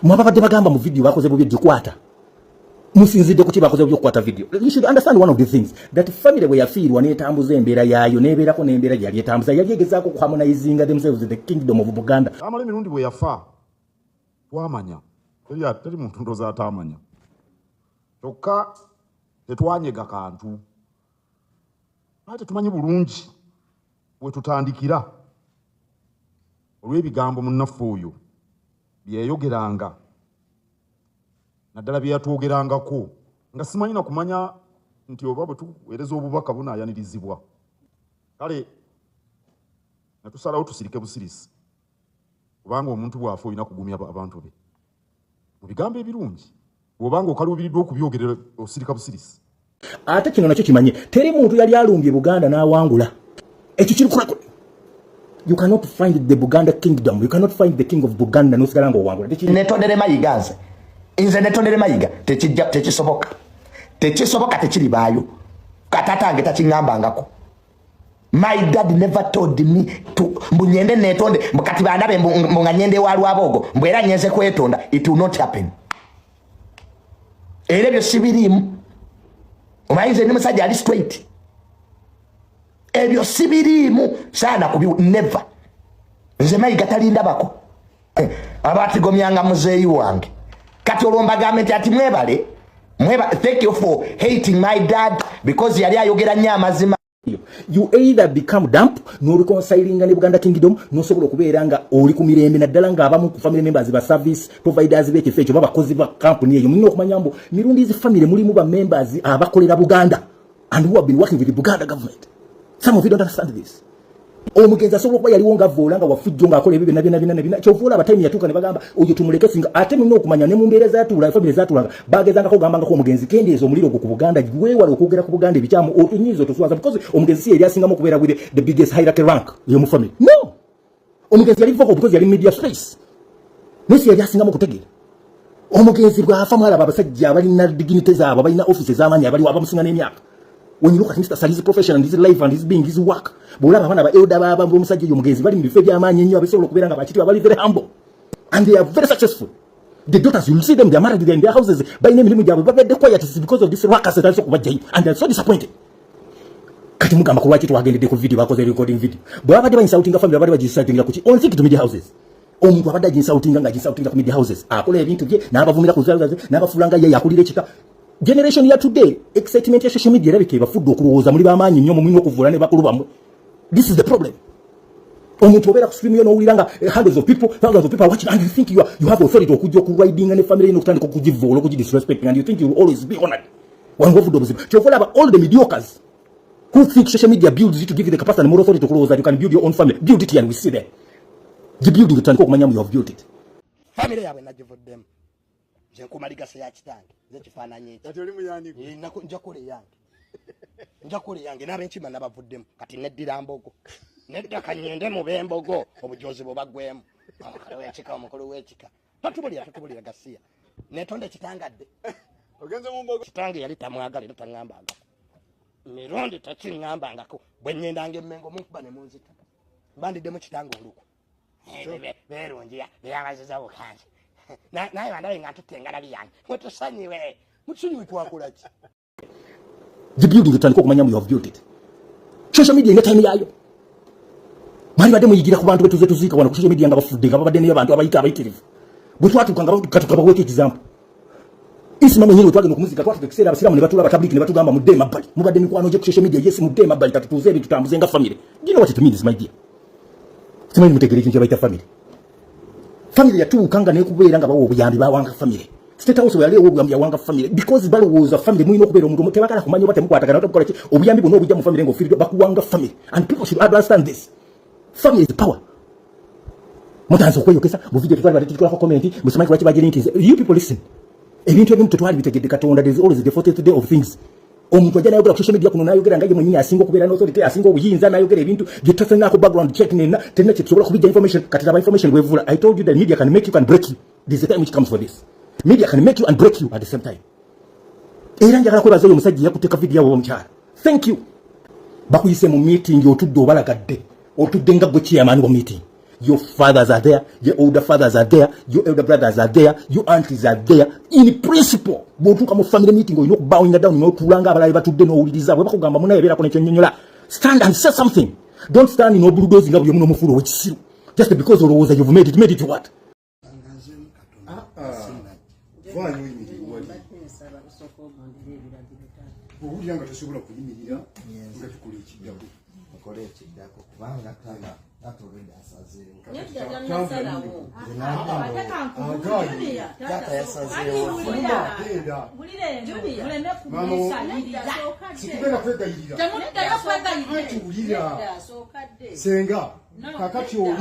mwababadde bagamba mu video bakoze bubye gikwata musinzidde kuki bakoze bubye kukwata video. You should understand one of the things that family we yafiirwa netambuza embeera yaayo nebeerako n'embeera yali etambuza yali egezaako ku harmonizing themselves the kingdom of Buganda. Amala emirundi bwe yafa twamanya teri muntu ndoza atamanya kyokka tetwanyega kantu ate tumanyi bulungi we tutandikira olw'ebigambo munnaffe oyo byeyayogeranga naddala bye yatwogerangako nga simanyi na kumanya nti oba bwe tuweereza obubaka bunaayanirizibwa kale natusalawo tusirike busirisi kubanga omuntu bw'afa olina kugumya abantu be mu bigambo ebirungi bw'obanga okaluubiriddwa okubyogerera osirika busirisi. Ate kino nakyo kimanye teri muntu yali alumbye Buganda n'awangula ekyo kiri kulako. You cannot find the Buganda kingdom. You cannot find the king of Buganda n'osigala ng'owangula. Netondere mayiga nze nze netondere mayiga tekisoboka tekiribaayo katatange takiŋŋambangako. My dad never told me to mbunyende netonde mbukati bandabe mbunga nyende walu abogo mbwera nyenze kwetonda. It will not happen. Ebyo sibirimu omayize ni musajja ali straight. Ebyo sibirimu sana kubi never. Nze mayiga talinda bako abati gomyanga muzeyi wange kati olomba government ati mwebale thank you for hating my dad because yali ayogera nnyo amazima. You either become dump no reconciling ne Buganda kingdom no sobola okubeera nga oli ku mirembe naddala nga abamu ku family members ba service providers b'ekifo ekyo babakozi ba company eyo mulina okumanya mbu mirundi zi family mulimu ba members abakolera Buganda and who have been working with the Buganda government. Some of you don't understand this. Omugenzi asobola okuba yaliwo nga vola nga wafujjo nga akola ebyo bina kyovola abatime yatuuka ne bagamba oyo tumuleke singa ate mulina okumanya ne mu mbeera zaatuula family zaatuulanga bagezangako ogambangako omugenzi kendeeza omuliro ogwo ku Buganda weewale okwogera ku Buganda ebikyamu otunyiza otuswaza because omugenzi si yali asingamu okubeera with the biggest hierarchy rank y'omu family. No, omugenzi yali vocal because yali media space nesi yali asingamu okutegeera. Omugenzi bw'afa mwala abasajja abalina dignity zaabwe abalina offices z'amaanyi abaliwo abamusinga n'emyaka. When you look at Mr. Salih's profession and his life and his being, his work, bolaba bana ba elder baba musajja yomugenzi bali mu bifo by'amaanyi ennyo abesobola okubeera nga bakitibwa bali very humble and they are very successful. The daughters, you'll see them, they are married, they're in their houses by name emirimu gyabwe babadde quiet because of this workers that are kubajjayo and they're so disappointed. Kati mugamba ku lwaki twagendedde ku video bakoze recording video bwabadde bainsultinga family babadde bagiinsultinga kuki on to media houses. Omuntu abadde agiinsultinga nga agiinsultinga ku media houses akola ebintu bye n'abavumira ku zaluzaze n'abafulanga ye yakulira ekika. Generation ya today excitement ya social media erabike bafudde okulowooza muli bamaanyi nnyo mu okuvuula ne bakulubamu. This is the problem. Omuntu obeera ku stream yo n'owulira nga hundreds of people, thousands of people are watching and you think you have authority okujja okuriding ne family eno okutandika okugivoola okugidisrespecting and you think you will always be honored. Wangu ovudde obuzibu. Kyovola aba all the mediocres who think social media builds you to give you the capacity and more authority to that you can build your own family. Build it here and we see there. The building otandika okumanya you have built it. Family yawe nagivuddemu. Je kumaligasa ya kitange ze kifaananyi kati oli muyani njakole yange n'abenchima nabavuddemu kati neddira mbogo nedda kanyende mu bembogo obujozi bobagwemu wekika omukulu wekika tatubulira gasiya netonde kitangadde ogenze mu mbogo kitange yali tamwagala era taŋŋambangako mirundi takiŋŋambangako bwe nyendange emmengo munkuba ne munzita mbandiddemu kitange oluku berungi byabaziza bukanje naye bandabe nga tutengana byange mutusanyiwe mutusonyiwe twakolaki. The building otandika okumanya you have built it. Social media ine time yayo mali badde muyigira ku bantu betuze tuziika wano ku social media nga bafudde nga babadde neyo abantu abayitirivu bwe twatuuka nga katuka baweka example isimamu nyinyi twagenda okumuzika twatuka ekiseera abasiraamu ne batula abatabuliki ne batugamba mudde emabbali mubadde mikwano gye ku social media yes mudde emabbali katutuuze ebintu tutambuze nga family. Do you know what it means my dear? Simanyi mutegeera ekintu kye bayita family. Family yatuuka nga nekubeera nga bawo obuyambi bawanga family. State House yali obuyambi bawanga family because balowooza family mulina okubeera omuntu tebagala kumanya oba temukwatagana otamukola ki obuyambi bwonna obujja mu family ng'ofiiridwa bakuwanga family and people should understand this. Family is power. Mutanze okweyokesa mu video twali badde tukolako comment musimanyi lwaki bagiri nti you people listen. Ebintu ebimu tetwali bitegedde Katonda. There is always the 40th day of things. Omuntu ajja n'ayogera ku social media kuno n'ayogera nga ye mwennyini asinga okubeera n'authority asinga obuyinza n'ayogera ebintu bye tutafunako background check tenna kye tusobola kubijja information kati taba information bwevula. I told you that media can make you, can break you. This is the time which comes for this. Media can make you and break you at the same time. Era njagala kwebaza oyo omusajja yakuteeka video yawe omukyala. Thank you. Bakuyise mu meeting otudde obalagadde otudde nga gwe chairman wa meeting Your fathers are there, your older fathers are there, your elder brothers are there, your aunties are there. In principle, botuka mu family meeting oyino bowing down no tulanga abalali batudde no uliriza bwe bakugamba munaye beera ko nekyonyonyola. Stand and say something. Don't stand in obulldoze nga buli omuno mufulu wekisiru. Just because olowooza you've made it what? Owulira tosobola kuyimirira nga tukola ekiddako okole ekiddako kubanga tala atoleda asazeewo tata yasazeewo sikugenda kwegayirira anti wulira senga kakati